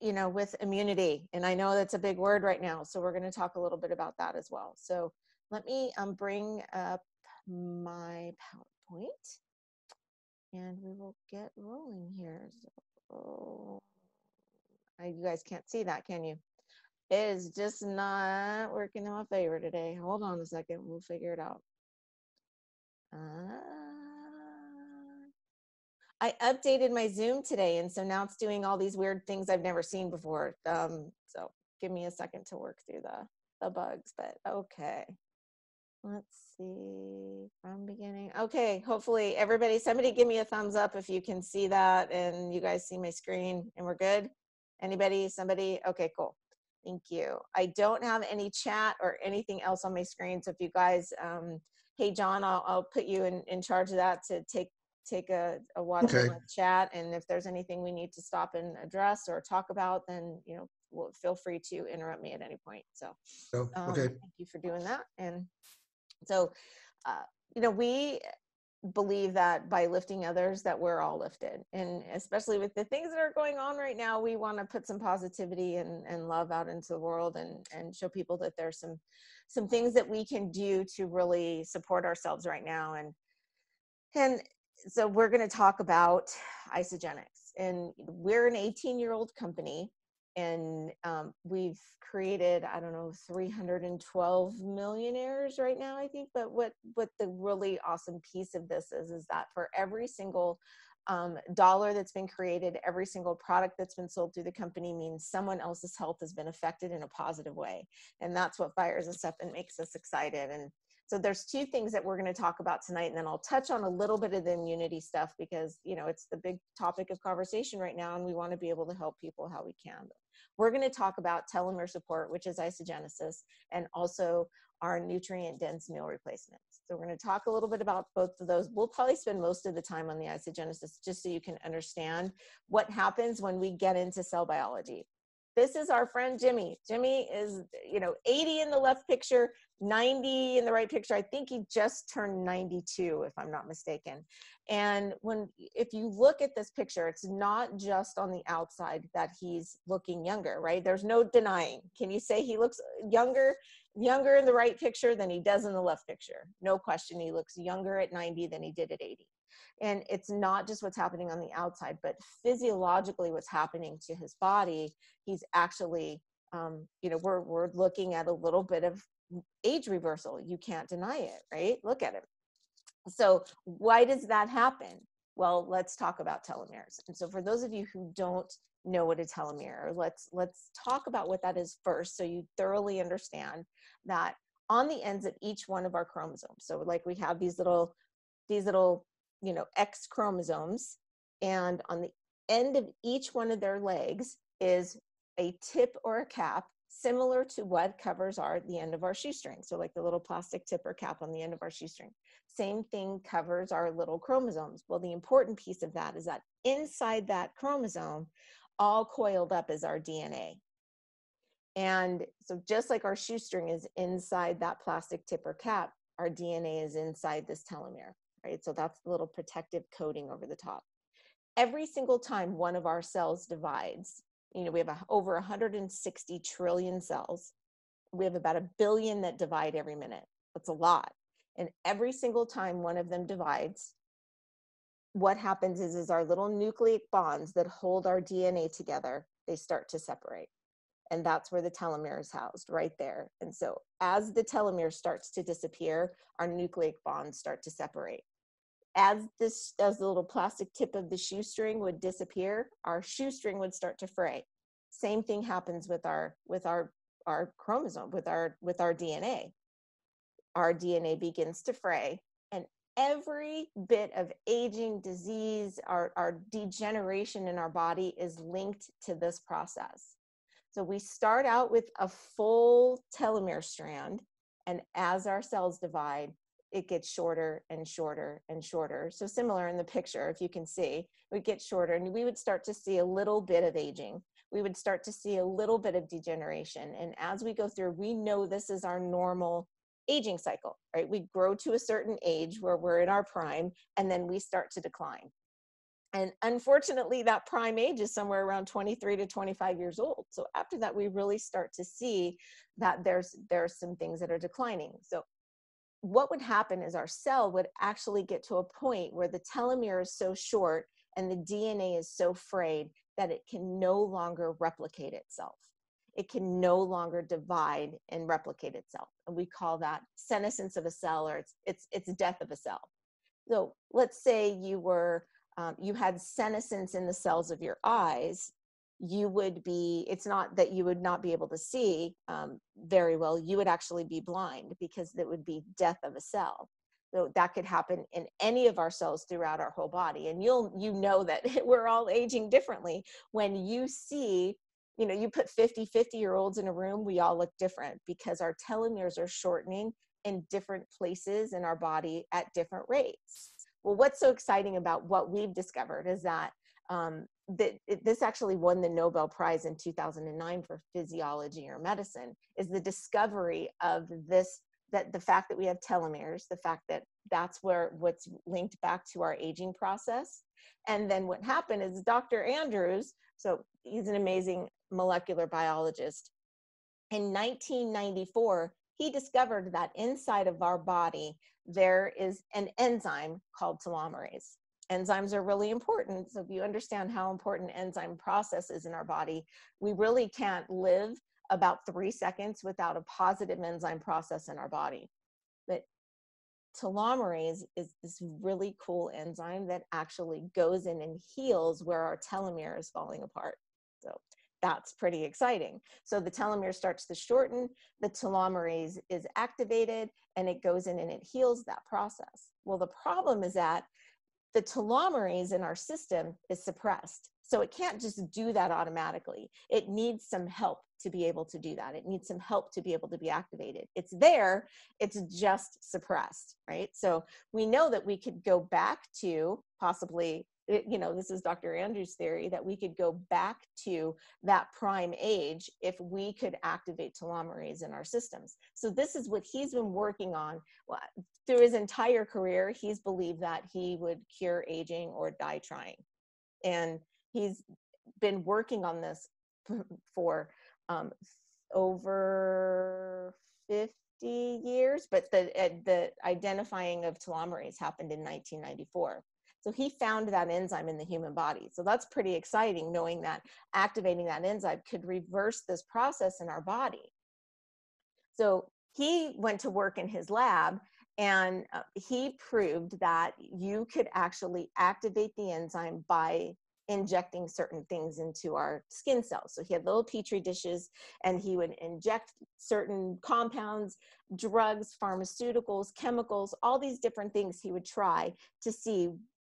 you know, with immunity. And I know that's a big word right now. So we're going to talk a little bit about that as well. So let me bring up my PowerPoint and we will get rolling here. So, you guys can't see that, can you? It is just not working in my favor today. Hold on a second. We'll figure it out. I updated my Zoom today, and so now it's doing all these weird things I've never seen before. So give me a second to work through the bugs, but okay. Let's see from beginning. Okay, hopefully everybody, somebody give me a thumbs up if you can see that and you guys see my screen and we're good. Anybody, somebody? Okay, cool. Thank you. I don't have any chat or anything else on my screen. So if you guys, hey John, I'll put you in charge of that to take a watch on the chat. And if there's anything we need to stop and address or talk about, then, you know, feel free to interrupt me at any point. So okay. Thank you for doing that. And so, you know, we believe that by lifting others that we're all lifted, and especially with the things that are going on right now, we want to put some positivity and love out into the world and show people that there's some things that we can do to really support ourselves right now. And so we're going to talk about Isagenix, and we're an 18-year-old company. And we've created, I don't know, 312 millionaires right now, I think. But what the really awesome piece of this is that for every single dollar that's been created, every single product that's been sold through the company means someone else's health has been affected in a positive way. And that's what fires us up and makes us excited. And so there's two things that we're going to talk about tonight, and then I'll touch on a little bit of the immunity stuff because, you know, it's the big topic of conversation right now, and we want to be able to help people how we can. We're going to talk about telomere support, which is isagenesis, and also our nutrient-dense meal replacements. So we're going to talk a little bit about both of those. We'll probably spend most of the time on the isagenesis just so you can understand what happens when we get into cell biology. This is our friend Jimmy. Jimmy is, you know, 80 in the left picture, 90 in the right picture. I think he just turned 92, if I'm not mistaken. And if you look at this picture, it's not just on the outside that he's looking younger, right? There's no denying. Can you say he looks younger in the right picture than he does in the left picture? No question, he looks younger at 90 than he did at 80. And it's not just what's happening on the outside, but physiologically what's happening to his body. He's actually, you know, we're looking at a little bit of age reversal. You can't deny it, right? Look at him. So why does that happen? Well, let's talk about telomeres. And so for those of you who don't know what a telomere, let's talk about what that is first, so you thoroughly understand that on the ends of each one of our chromosomes. So like we have these little, you know, X chromosomes, and on the end of each one of their legs is a tip or a cap similar to what covers the end of our shoestring. So like the little plastic tip or cap on the end of our shoestring. Same thing covers our little chromosomes. Well, the important piece of that is that inside that chromosome, all coiled up is our DNA. And so just like our shoestring is inside that plastic tip or cap, our DNA is inside this telomere, right? So that's the little protective coating over the top. Every single time one of our cells divides, you know, we have over 160 trillion cells. We have about 1 billion that divide every minute. That's a lot. And every single time one of them divides, what happens is our little nucleic bonds that hold our DNA together, they start to separate. And that's where the telomere is housed, right there. And so as the telomere starts to disappear, our nucleic bonds start to separate. As the little plastic tip of the shoestring would disappear, our shoestring would start to fray. Same thing happens with our chromosome, with our DNA. Our DNA begins to fray, and every bit of aging, disease, our degeneration in our body is linked to this process. So we start out with a full telomere strand, and as our cells divide, it gets shorter and shorter and shorter. So similar in the picture, if you can see, we get shorter, and we would start to see a little bit of aging. We would start to see a little bit of degeneration. And as we go through, we know this is our normal aging cycle, right? We grow to a certain age where we're in our prime, and then we start to decline. And unfortunately, that prime age is somewhere around 23 to 25 years old. So after that, we really start to see that there's some things that are declining. So what would happen is our cell would actually get to a point where the telomere is so short and the DNA is so frayed that it can no longer replicate itself. It can no longer divide and replicate itself. And we call that senescence of a cell, or it's death of a cell. So let's say you had senescence in the cells of your eyes. You would be, it's not that you would not be able to see very well, you would actually be blind because that would be death of a cell. So that could happen in any of our cells throughout our whole body. And you know that we're all aging differently. When you see, you put 50-year-olds in a room, we all look different because our telomeres are shortening in different places in our body at different rates. Well, what's so exciting about what we've discovered is that this actually won the Nobel Prize in 2009 for physiology or medicine, is the discovery of this, that the fact that we have telomeres, the fact that that's what's linked back to our aging process. And then what happened is Dr. Andrews, so he's an amazing molecular biologist, in 1994, he discovered that inside of our body, there is an enzyme called telomerase. Enzymes are really important. So if you understand how important enzyme process is in our body, we really can't live about 3 seconds without a positive enzyme process in our body. But telomerase is this really cool enzyme that actually goes in and heals where our telomere is falling apart. So that's pretty exciting. So the telomere starts to shorten, the telomerase is activated, and it goes in and it heals that process. Well, the problem is that the telomerase in our system is suppressed. So it can't just do that automatically. It needs some help to be able to do that. It needs some help to be able to be activated. It's there, it's just suppressed, right? So we know that we could go back to possibly, this is Dr. Andrews' theory, that we could go back to that prime age if we could activate telomerase in our systems. So this is what he's been working on. Well, through his entire career, he's believed that he would cure aging or die trying. And he's been working on this for over 50 years, but the identifying of telomerase happened in 1994. So he found that enzyme in the human body. So that's pretty exciting, knowing that activating that enzyme could reverse this process in our body. So he went to work in his lab, and he proved that you could actually activate the enzyme by injecting certain things into our skin cells. So he had little petri dishes, and he would inject certain compounds, drugs, pharmaceuticals, chemicals, all these different things he would try to see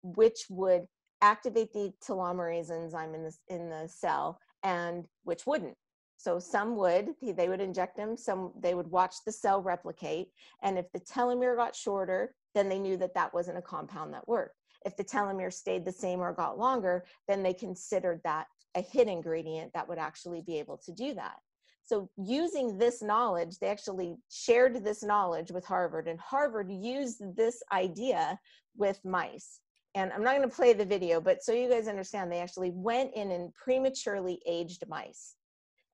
which would activate the telomerase enzyme in the cell and which wouldn't. So some would, they would inject them, some they would watch the cell replicate, and if the telomere got shorter, then they knew that that wasn't a compound that worked. If the telomere stayed the same or got longer, then they considered that a hit ingredient that would actually be able to do that. So using this knowledge, they actually shared this knowledge with Harvard, and Harvard used this idea with mice. And I'm not going to play the video, but so you guys understand, they actually went in and prematurely aged mice.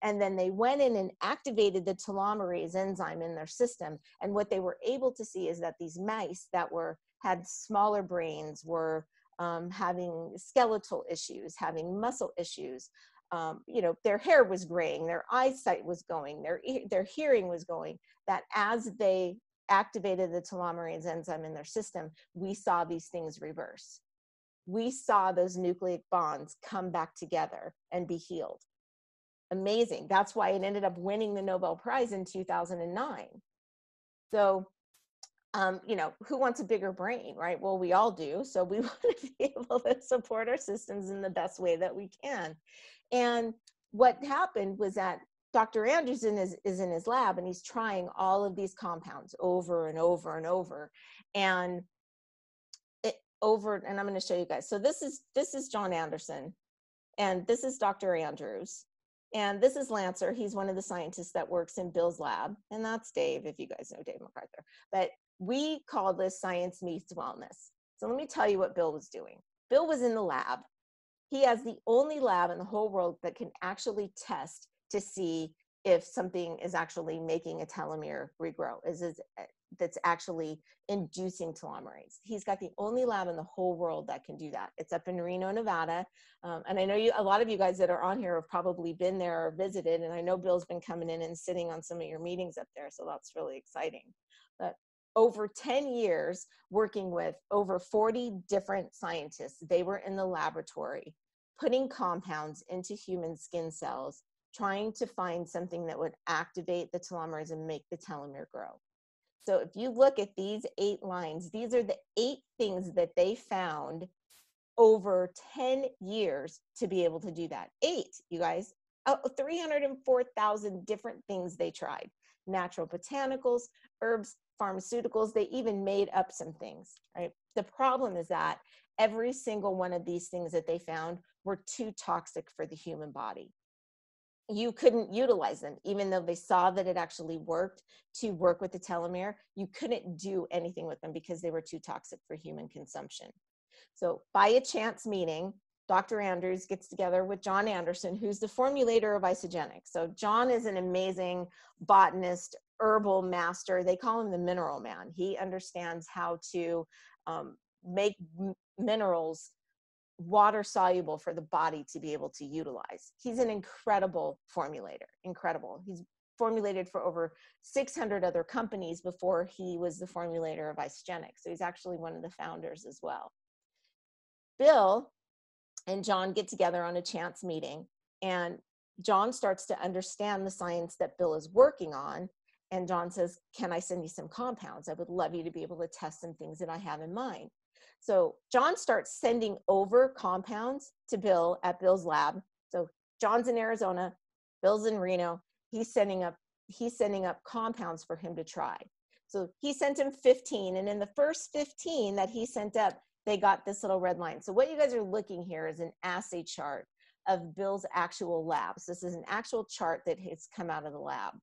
And then they went in and activated the telomerase enzyme in their system. And what they were able to see is that these mice that had smaller brains were having skeletal issues, having muscle issues. Their hair was graying, their eyesight was going, their hearing was going. That as they activated the telomerase enzyme in their system, we saw these things reverse. We saw those nucleic bonds come back together and be healed. Amazing. That's why it ended up winning the Nobel Prize in 2009. So, who wants a bigger brain, right? Well, we all do. So we want to be able to support our systems in the best way that we can. And what happened was that Dr. Andrews is in his lab, and he's trying all of these compounds over and over and over. And I'm going to show you guys. So this is John Anderson, and this is Dr. Andrews. And this is Lancer. He's one of the scientists that works in Bill's lab. And that's Dave, if you guys know Dave MacArthur. But we call this science meets wellness. So let me tell you what Bill was doing. Bill was in the lab. He has the only lab in the whole world that can actually test to see if something is actually making a telomere regrow, that's actually inducing telomerase. He's got the only lab in the whole world that can do that. It's up in Reno, Nevada. And I know a lot of you guys that are on here have probably been there or visited, and I know Bill's been coming in and sitting on some of your meetings up there, so that's really exciting. But over 10 years working with over 40 different scientists, they were in the laboratory putting compounds into human skin cells, trying to find something that would activate the telomeres and make the telomere grow. So if you look at these 8 lines, these are the 8 things that they found over 10 years to be able to do that. 8, you guys, 304,000 different things they tried. Natural botanicals, herbs, pharmaceuticals, they even made up some things, right? The problem is that every single one of these things that they found were too toxic for the human body. You couldn't utilize them, even though they saw that it actually worked to work with the telomere. You couldn't do anything with them because they were too toxic for human consumption. So by a chance meeting, Dr. Andrews gets together with John Anderson, who's the formulator of Isagenix. So John is an amazing botanist, herbal master. They call him the mineral man. He understands how to make minerals water soluble for the body to be able to utilize. He's an incredible formulator, incredible. He's formulated for over 600 other companies before he was the formulator of Isagenix. So he's actually one of the founders as well. Bill and John get together on a chance meeting, and John starts to understand the science that Bill is working on. And John says, can I send you some compounds? I would love you to be able to test some things that I have in mind. So John starts sending over compounds to Bill at Bill's lab. So John's in Arizona, Bill's in Reno. He's sending up compounds for him to try. So he sent him 15, and in the first 15 that he sent up, they got this little red line. So what you guys are looking here is an assay chart of Bill's actual labs. This is an actual chart that has come out of the lab.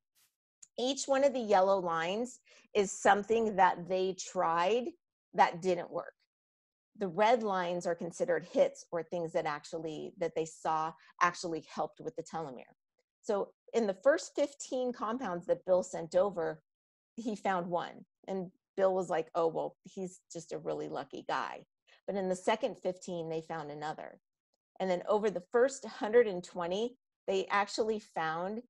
Each one of the yellow lines is something that they tried that didn't work. The red lines are considered hits, or things that they saw actually helped with the telomere. So in the first 15 compounds that Bill sent over, he found one. And Bill was like, oh, well, he's just a really lucky guy. But in the second 15, they found another. And then over the first 120, they actually found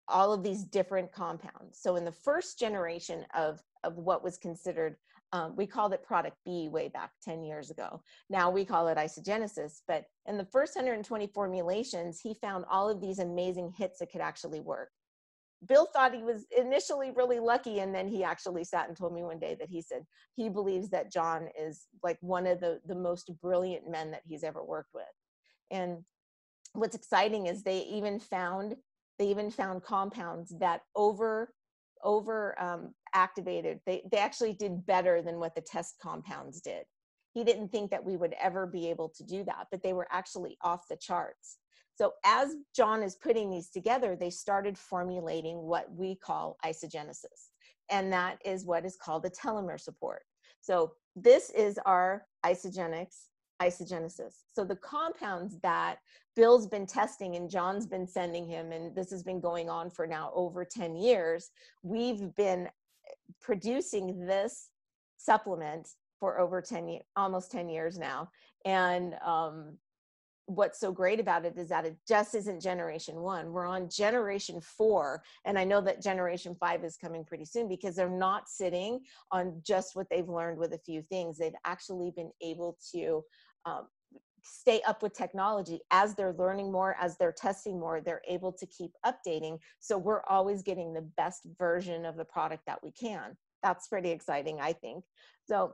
all of these different compounds. So in the first generation of what was considered, we called it product B way back 10 years ago. Now we call it Isagenesis. But in the first 120 formulations, he found all of these amazing hits that could actually work. Bill thought he was initially really lucky, and then he actually sat and told me one day that he said he believes that John is like one of the most brilliant men that he's ever worked with. And what's exciting is they even found compounds that activated. They actually did better than what the test compounds did. He didn't think that we would ever be able to do that, but they were actually off the charts. So as John is putting these together, they started formulating what we call isagenesis. And that is what is called a telomere support. So this is our Isagenesis. So the compounds that Bill's been testing and John's been sending him, and this has been going on for now over 10 years, we've been producing this supplement for over 10 years, almost 10 years now. And what's so great about it is that it just isn't generation 1. We're on generation 4. And I know that generation 5 is coming pretty soon, because they're not sitting on just what they've learned with a few things. They've actually been able to stay up with technology. As they're learning more, as they're testing more, they're able to keep updating. So we're always getting the best version of the product that we can. That's pretty exciting, I think. So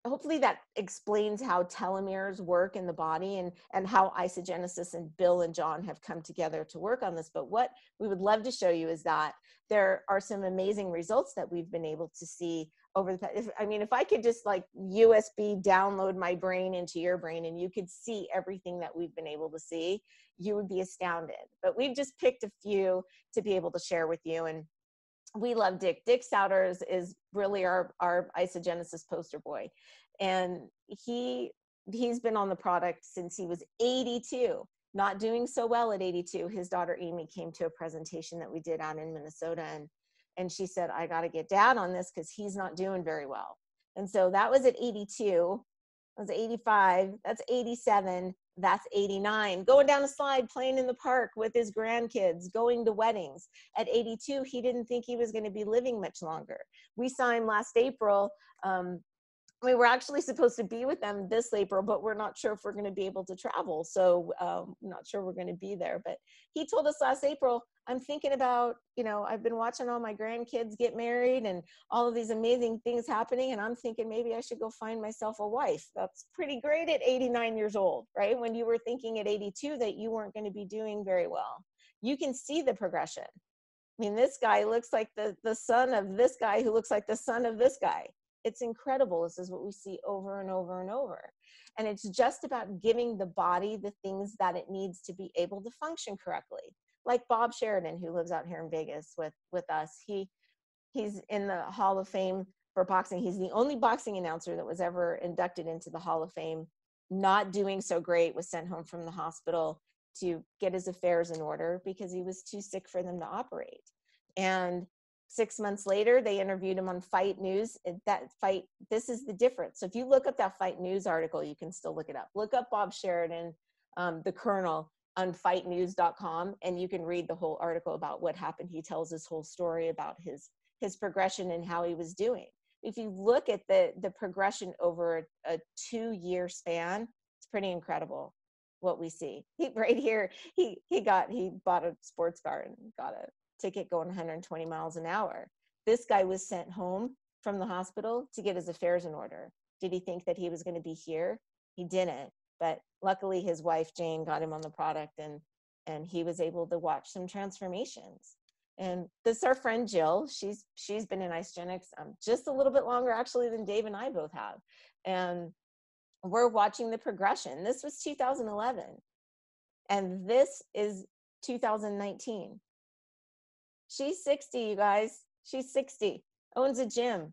hopefully that explains how telomeres work in the body, and how Isagenesis and Bill and John have come together to work on this. But what we would love to show you is that there are some amazing results that we've been able to see over the past. If I could just like USB download my brain into your brain and you could see everything that we've been able to see, you would be astounded. But we've just picked a few to be able to share with you. And we love Dick. Dick Souders is really our Isagenesis poster boy. And he's been on the product since he was 82, not doing so well at 82. His daughter Amy came to a presentation that we did out in Minnesota, and she said, I got to get dad on this because he's not doing very well. And so that was at 82. That was 85. That's 87. That's 89. Going down a slide, playing in the park with his grandkids, going to weddings. At 82, he didn't think he was going to be living much longer. We saw him last April. We were actually supposed to be with them this April, but we're not sure if we're going to be able to travel. So I'm not sure we're going to be there. But he told us last April, I'm thinking about, I've been watching all my grandkids get married and all of these amazing things happening. And I'm thinking maybe I should go find myself a wife. That's pretty great at 89 years old, right? When you were thinking at 82 that you weren't going to be doing very well. You can see the progression. I mean, this guy looks like the son of this guy who looks like the son of this guy. It's incredible. This is what we see over and over and over. And it's just about giving the body the things that it needs to be able to function correctly. Like Bob Sheridan, who lives out here in Vegas with us. He's in the Hall of Fame for boxing. He's the only boxing announcer that was ever inducted into the Hall of Fame. Not doing so great, was sent home from the hospital to get his affairs in order because he was too sick for them to operate. And 6 months later, they interviewed him on Fight News. This is the difference. So if you look up that Fight News article, you can still look it up. Look up Bob Sheridan, the Colonel, on fightnews.com, and you can read the whole article about what happened. He tells his whole story about his progression and how he was doing. If you look at the progression over a 2-year span, it's pretty incredible what we see. Right here, he bought a sports car and got a ticket going 120 miles an hour. This guy was sent home from the hospital to get his affairs in order. Did he think that he was going to be here? He didn't. But luckily his wife, Jane, got him on the product and he was able to watch some transformations. And this is our friend Jill. She's been in Isagenix just a little bit longer actually than Dave and I both have. And we're watching the progression. This was 2011. And this is 2019. She's 60, you guys. She's 60, owns a gym,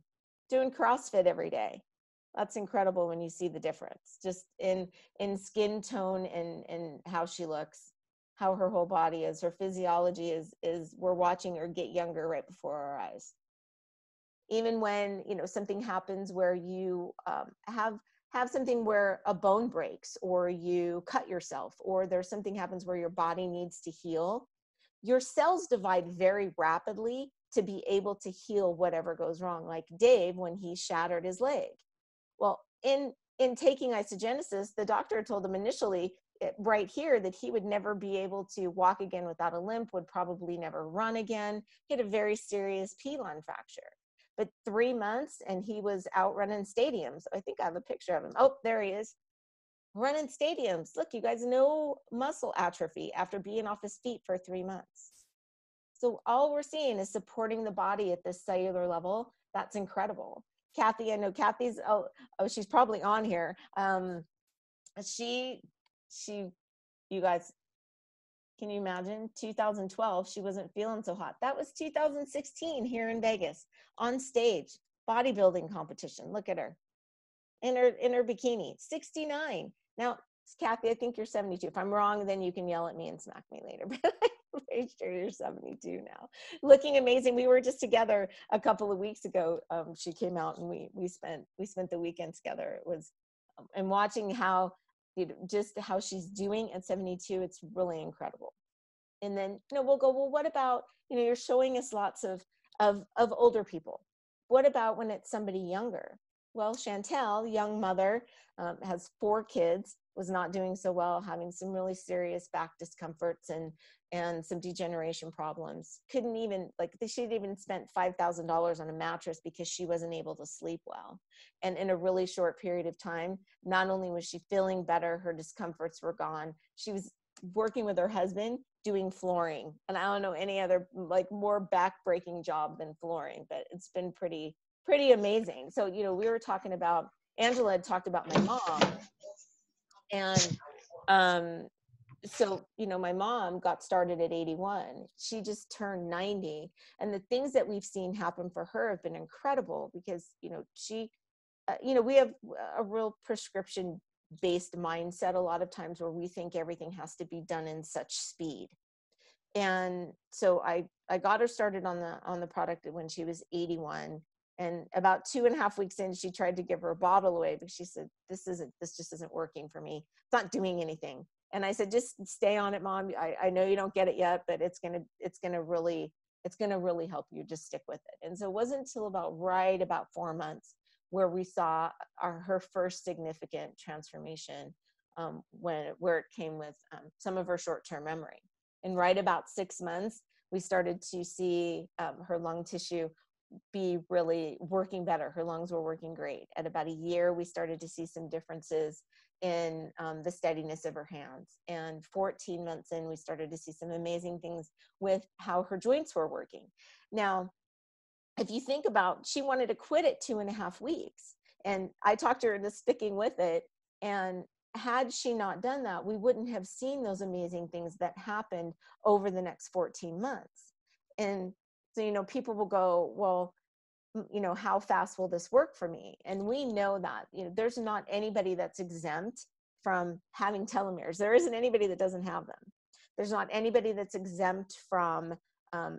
doing CrossFit every day. That's incredible when you see the difference, just in skin tone and how she looks, how her whole body is. Her physiology is we're watching her get younger right before our eyes. Even when, something happens where you have something where a bone breaks or you cut yourself or there's something happens where your body needs to heal, your cells divide very rapidly to be able to heal whatever goes wrong. Like Dave, when he shattered his leg. Well, in taking Isagenesis, the doctor told him initially right here that he would never be able to walk again without a limp, would probably never run again. He had a very serious P-line fracture. But 3 months and he was out running stadiums. I think I have a picture of him. Oh, there he is. Running stadiums. Look, you guys, no muscle atrophy after being off his feet for 3 months. So all we're seeing is supporting the body at this cellular level. That's incredible. Cathy, I know Cathy's, she's probably on here. You guys, can you imagine? 2012, she wasn't feeling so hot. That was 2016 here in Vegas, on stage, bodybuilding competition. Look at her in her bikini, 69. Now, Cathy, I think you're 72. If I'm wrong, then you can yell at me and smack me later. But I'm pretty sure you're 72 now. Looking amazing. We were just together a couple of weeks ago. She came out and we spent the weekend together. It was, and watching how, just how she's doing at 72, it's really incredible. And then, we'll go, well, what about, you're showing us lots of older people. What about when it's somebody younger? Well, Chantel, young mother, has 4 kids, was not doing so well, having some really serious back discomforts and some degeneration problems. Couldn't even, she'd even spent $5,000 on a mattress because she wasn't able to sleep well. And in a really short period of time, not only was she feeling better, her discomforts were gone. She was working with her husband doing flooring. And I don't know any other more back-breaking job than flooring, but it's been pretty amazing. So, we were talking about, Angela had talked about my mom. And so, my mom got started at 81. She just turned 90. And the things that we've seen happen for her have been incredible because, we have a real prescription based mindset a lot of times where we think everything has to be done in such speed. And so I got her started on the product when she was 81. And about 2.5 weeks in, she tried to give her bottle away because she said, this just isn't working for me. It's not doing anything. And I said, just stay on it, Mom. I know you don't get it yet, but it's gonna really help you. Just stick with it. And so it wasn't until about 4 months where we saw her first significant transformation, where it came with some of her short-term memory. And right about 6 months, we started to see her lung tissue be really working better. Her lungs were working great. At about a year, we started to see some differences in the steadiness of her hands. And 14 months in, we started to see some amazing things with how her joints were working. Now, if you think about, she wanted to quit at 2.5 weeks. And I talked her into sticking with it. And had she not done that, we wouldn't have seen those amazing things that happened over the next 14 months. And so, people will go, well, how fast will this work for me? And we know that, there's not anybody that's exempt from having telomeres. There isn't anybody that doesn't have them. There's not anybody that's exempt from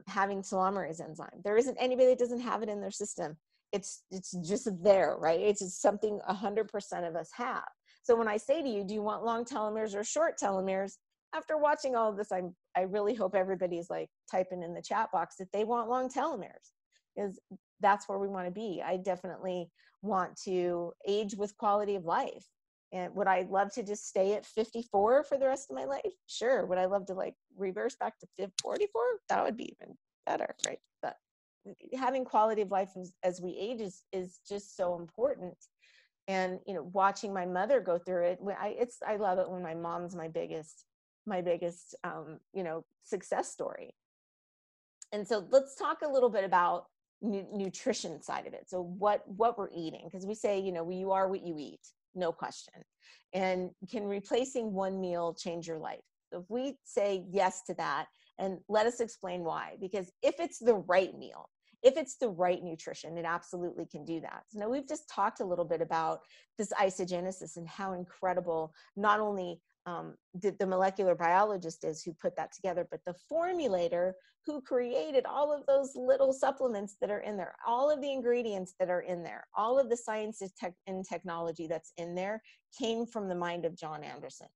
having telomerase enzyme. There isn't anybody that doesn't have it in their system. It's just there, right? It's just something 100% of us have. So when I say to you, do you want long telomeres or short telomeres? After watching all of this, I really hope everybody's like typing in the chat box that they want long telomeres, because that's where we want to be. I definitely want to age with quality of life. And would I love to just stay at 54 for the rest of my life? Sure. Would I love to reverse back to 44? That would be even better, right? But having quality of life as we age is just so important. And watching my mother go through it, I love it when my mom's my biggest success story. And so let's talk a little bit about nutrition side of it. So what we're eating, because we say you are what you eat, no question. And can replacing one meal change your life? So if we say yes to that, and let us explain why. Because if it's the right meal, if it's the right nutrition, it absolutely can do that. So now we've just talked a little bit about this isagenesis and how incredible not only the molecular biologist is who put that together, but the formulator who created all of those little supplements that are in there, all of the ingredients that are in there, all of the science and technology that's in there came from the mind of John Anderson.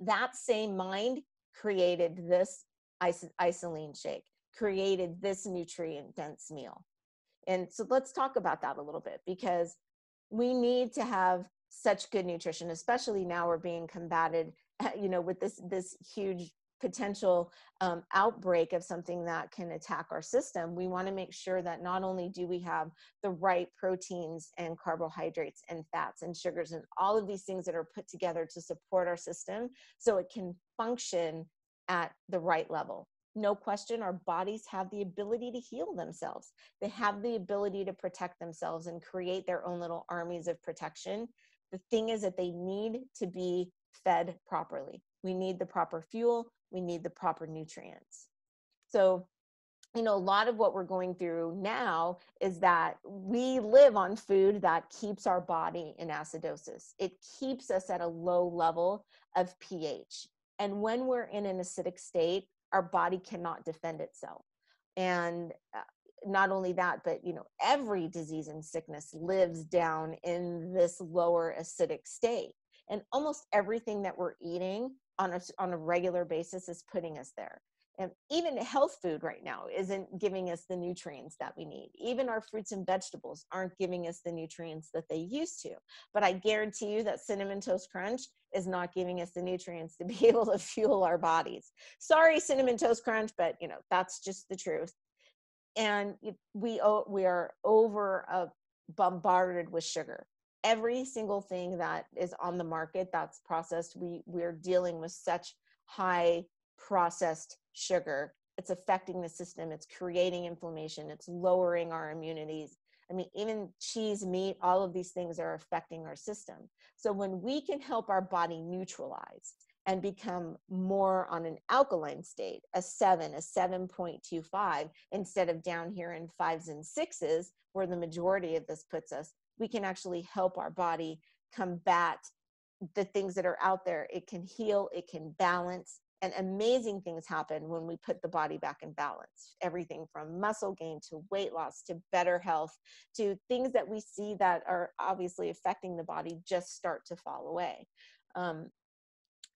That same mind created this isoline shake, created this nutrient dense meal. And so let's talk about that a little bit, because we need to have such good nutrition, especially now we're being combated, with this huge potential outbreak of something that can attack our system. We want to make sure that not only do we have the right proteins and carbohydrates and fats and sugars and all of these things that are put together to support our system so it can function at the right level. No question, our bodies have the ability to heal themselves. They have the ability to protect themselves and create their own little armies of protection. The thing is that they need to be fed properly. We need the proper fuel. We need the proper nutrients. So, a lot of what we're going through now is that we live on food that keeps our body in acidosis. It keeps us at a low level of pH. And when we're in an acidic state, our body cannot defend itself. And not only that, but every disease and sickness lives down in this lower acidic state. And almost everything that we're eating on a regular basis is putting us there. And even health food right now isn't giving us the nutrients that we need. Even our fruits and vegetables aren't giving us the nutrients that they used to. But I guarantee you that Cinnamon Toast Crunch is not giving us the nutrients to be able to fuel our bodies. Sorry, Cinnamon Toast Crunch, but that's just the truth. And we are over bombarded with sugar. Every single thing that is on the market that's processed, we're dealing with such high processed sugar. It's affecting the system. It's creating inflammation. It's lowering our immunities. I mean, even cheese, meat, all of these things are affecting our system. So when we can help our body neutralize and become more on an alkaline state, a 7.25, instead of down here in 5s and 6s, where the majority of this puts us, we can actually help our body combat the things that are out there. It can heal, it can balance, and amazing things happen when we put the body back in balance. Everything from muscle gain to weight loss to better health to things that we see that are obviously affecting the body just start to fall away.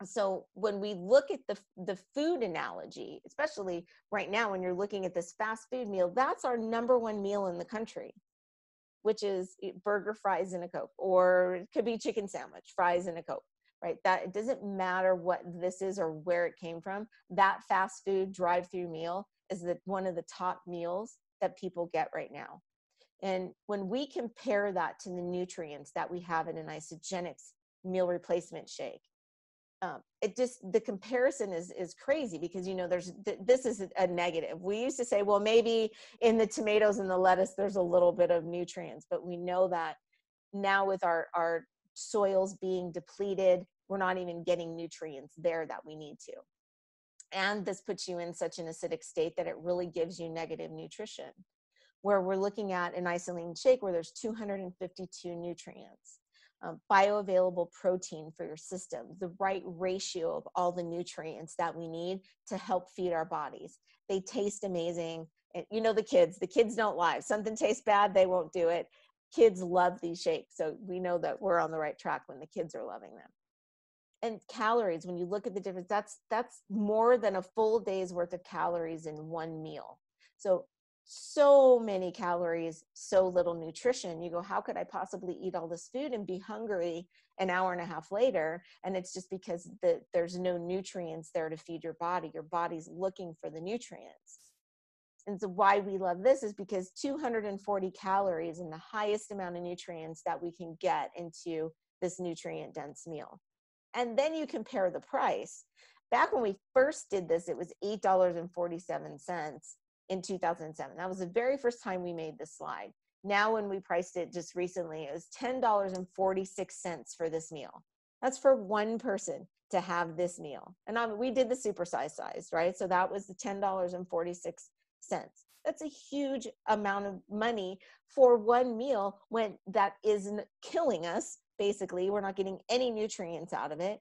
So when we look at the food analogy, especially right now when you're looking at this fast food meal, that's our number one meal in the country, which is burger, fries, and a Coke, or it could be chicken sandwich, fries, and a Coke, right? That it doesn't matter what this is or where it came from. That fast food drive-through meal is one of the top meals that people get right now. And when we compare that to the nutrients that we have in an Isagenix meal replacement shake, it just, the comparison is crazy, because, you know, this is a negative. We used to say, well, maybe in the tomatoes and the lettuce, there's a little bit of nutrients, but we know that now with our soils being depleted, we're not even getting nutrients there that we need to. And this puts you in such an acidic state that it really gives you negative nutrition, where we're looking at an isolene shake where there's 252 nutrients. Bioavailable protein for your system, the right ratio of all the nutrients that we need to help feed our bodies. They taste amazing. And you know, the kids don't lie. If something tastes bad, they won't do it. Kids love these shakes. So we know that we're on the right track when the kids are loving them. And calories, when you look at the difference, that's more than a full day's worth of calories in one meal. So many calories, so little nutrition. You go, how could I possibly eat all this food and be hungry an hour and a half later? And it's just because there's no nutrients there to feed your body. Your body's looking for the nutrients. And so why we love this is because 240 calories and the highest amount of nutrients that we can get into this nutrient dense meal. And then you compare the price. Back when we first did this, it was $8.47 in 2007. That was the very first time we made this slide. Now, when we priced it just recently, it was $10.46 for this meal. That's for one person to have this meal. And we did the supersize size, right? So that was the $10.46. That's a huge amount of money for one meal, when that isn't killing us. Basically, we're not getting any nutrients out of it,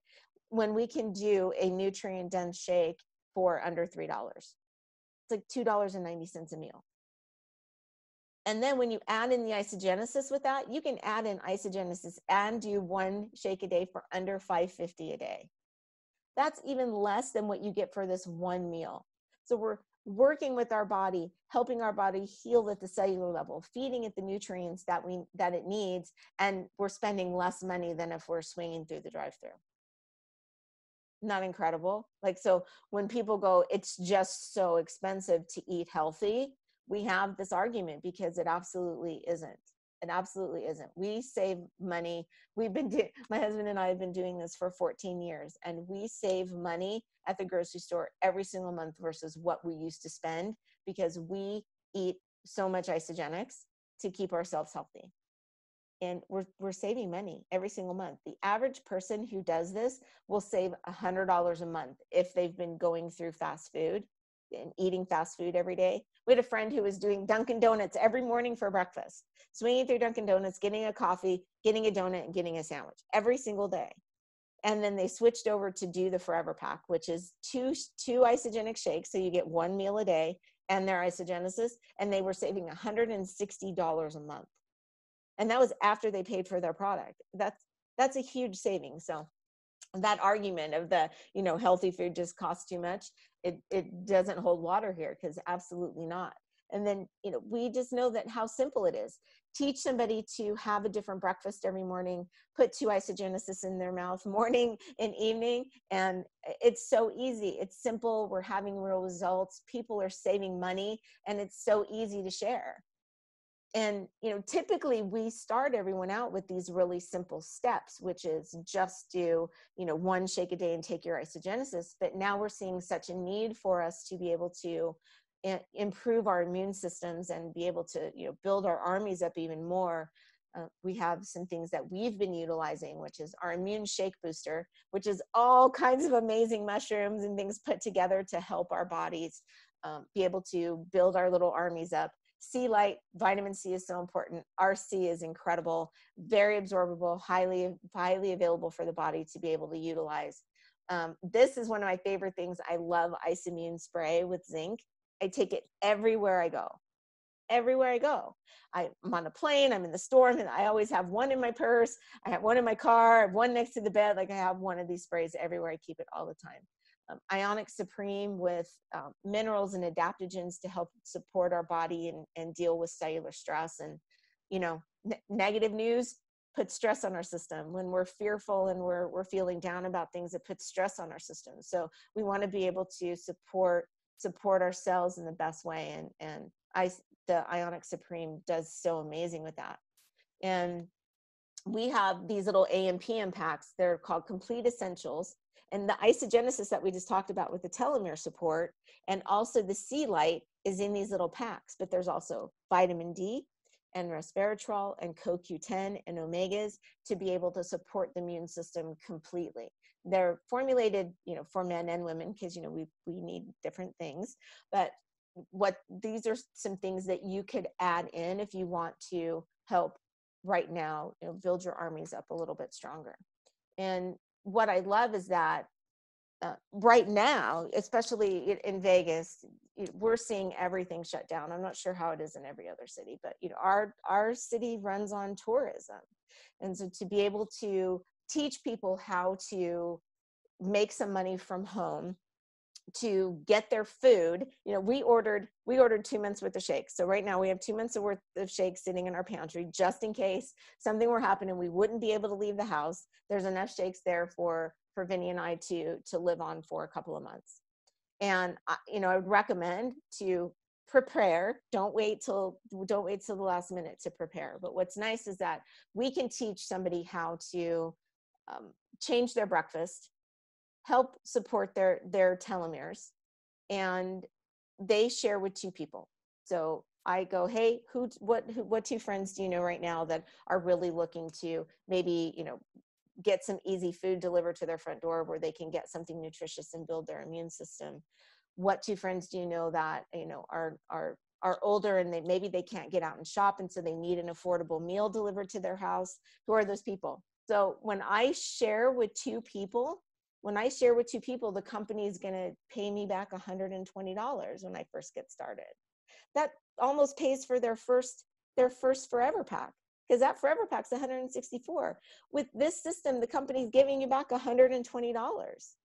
when we can do a nutrient dense shake for under $3. It's like $2.90 a meal. And then when you add in the Isagenesis with that, you can add in Isagenesis and do one shake a day for under $5.50 a day. That's even less than what you get for this one meal. So we're working with our body, helping our body heal at the cellular level, feeding it the nutrients that it needs, and we're spending less money than if we're swinging through the drive-through. Not incredible? Like, so when people go, it's just so expensive to eat healthy, we have this argument because it absolutely isn't. It absolutely isn't. We save money. My husband and I have been doing this for 14 years, and we save money at the grocery store every single month versus what we used to spend, because we eat so much Isagenix to keep ourselves healthy. And we're saving money every single month. The average person who does this will save $100 a month if they've been going through fast food and eating fast food every day. We had a friend who was doing Dunkin' Donuts every morning for breakfast, swinging through Dunkin' Donuts, getting a coffee, getting a donut, and getting a sandwich every single day. And then they switched over to do the Forever Pack, which is two Isagenix shakes. So you get one meal a day and their Isagenesis, and they were saving $160 a month. And that was after they paid for their product. That's a huge savings. So that argument of the, healthy food just costs too much, it doesn't hold water here, because absolutely not. And then, we just know that how simple it is. Teach somebody to have a different breakfast every morning, put 2 Isagenesis in their mouth morning and evening. And it's so easy. It's simple. We're having real results. People are saving money, and it's so easy to share. And, typically we start everyone out with these really simple steps, which is just do, one shake a day and take your Isagenesis. But now we're seeing such a need for us to be able to improve our immune systems and be able to, build our armies up even more. We have some things that we've been utilizing, which is our immune shake booster, which is all kinds of amazing mushrooms and things put together to help our bodies be able to build our little armies up. C light, vitamin C is so important. RC is incredible, very absorbable, highly available for the body to be able to utilize. This is one of my favorite things. I love Ice-Immune spray with zinc. I take it everywhere I go. Everywhere I go. I'm on a plane, I'm in the store, I always have one in my purse, I have one in my car, I have one next to the bed. Like, I have one of these sprays everywhere. I keep it all the time. Ionic Supreme with minerals and adaptogens to help support our body and deal with cellular stress. And, you know, negative news puts stress on our system. When we're fearful and we're feeling down about things, it puts stress on our system. So we want to be able to support our cells in the best way. And the Ionic Supreme does so amazing with that. And we have these little AM PM packs. They're called Complete Essentials. And the Isagenesis that we just talked about with the telomere support, and also the C light, is in these little packs. But there's also vitamin D and resveratrol and CoQ10 and omegas to be able to support the immune system completely. They're formulated, you know, for men and women, because, you know, we need different things. But these are some things that you could add in if you want to help right now, you know, build your armies up a little bit stronger. And what I love is that right now, especially in Vegas, we're seeing everything shut down. I'm not sure how it is in every other city, but, you know, our city runs on tourism. And so to be able to teach people how to make some money from home, to get their food, you know, we ordered 2 months worth of shakes. So right now we have 2 months worth of shakes sitting in our pantry, just in case something were happening, we wouldn't be able to leave the house. There's enough shakes there for Vinny and I to live on for a couple of months. And you know, I would recommend to prepare. Don't wait till the last minute to prepare. But what's nice is that we can teach somebody how to change their breakfast, help support their telomeres, and they share with 2 people. So I go, hey, what 2 friends do you know right now that are really looking to maybe, you know, get some easy food delivered to their front door where they can get something nutritious and build their immune system? What 2 friends do you know that, you know, are older and maybe they can't get out and shop, and so they need an affordable meal delivered to their house? Who are those people? So when I share with 2 people, the company is going to pay me back $120 when I first get started. That almost pays for their first Forever Pack, because that Forever Pack's $164. With this system, the company's giving you back $120.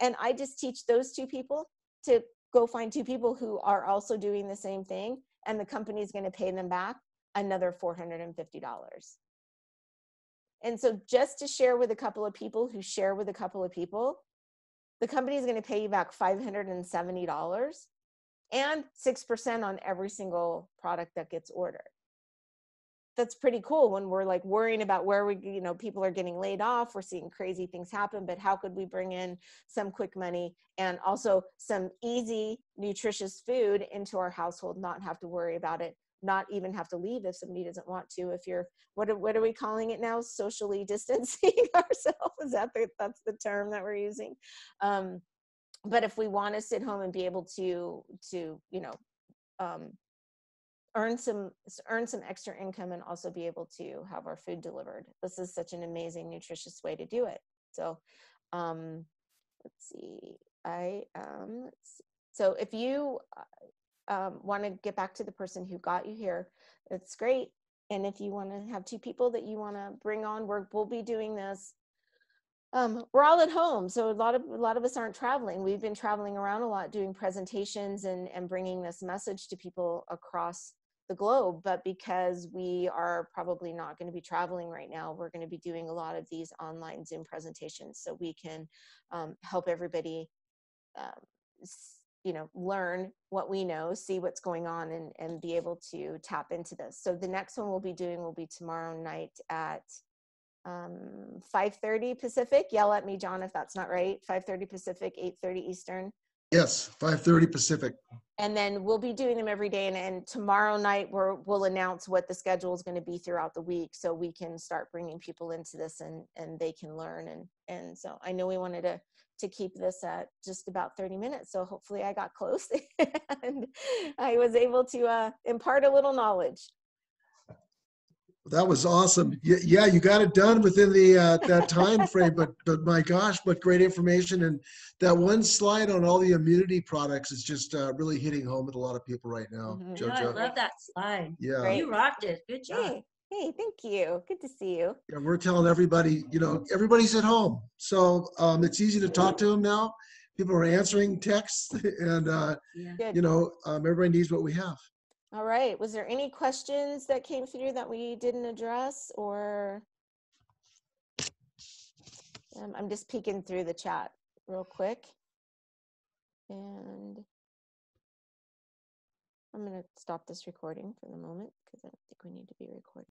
And I just teach those 2 people to go find 2 people who are also doing the same thing, and the company's going to pay them back another $450. And so just to share with a couple of people who share with a couple of people, the company is going to pay you back $570 and 6% on every single product that gets ordered. That's pretty cool when we're like worrying about where you know, people are getting laid off, we're seeing crazy things happen, but how could we bring in some quick money and also some easy, nutritious food into our household, not have to worry about it, not even have to leave if somebody doesn't want to. If you're, what are we calling it now? Socially distancing ourselves. That's the term that we're using. But if we want to sit home and be able to you know, earn some extra income and also be able to have our food delivered, this is such an amazing, nutritious way to do it. So let's see. So if you want to get back to the person who got you here, that's great. And if you want to have 2 people that you want to bring on, we'll be doing this. We're all at home, so a lot of us aren't traveling. We've been traveling around a lot, doing presentations and bringing this message to people across the globe. But because we are probably not going to be traveling right now, we're going to be doing a lot of these online Zoom presentations, so we can help everybody you know, learn what we know, see what's going on, and be able to tap into this. So the next one we'll be doing will be tomorrow night at 5:30 Pacific. Yell at me, John, if that's not right. 5:30 Pacific, 8:30 Eastern. Yes, 5:30 Pacific. And then we'll be doing them every day. And tomorrow night we'll announce what the schedule is going to be throughout the week, so we can start bringing people into this and they can learn. And so I know we wanted to keep this at just about 30 minutes. So hopefully I got close and I was able to impart a little knowledge. That was awesome. Yeah, you got it done within the that time frame, but my gosh, what great information. And that one slide on all the immunity products is just really hitting home with a lot of people right now, Mm-hmm. I know, I JoJo. love that slide. Yeah. You rocked it. Good job. Hey, thank you. Good to see you. Yeah, we're telling everybody, everybody's at home. So it's easy to talk to them now. People are answering texts and, Yeah. Good. everybody needs what we have. All right. Was there any questions that came through that we didn't address, or I'm just peeking through the chat real quick, and I'm going to stop this recording for the moment because I don't think we need to be recording.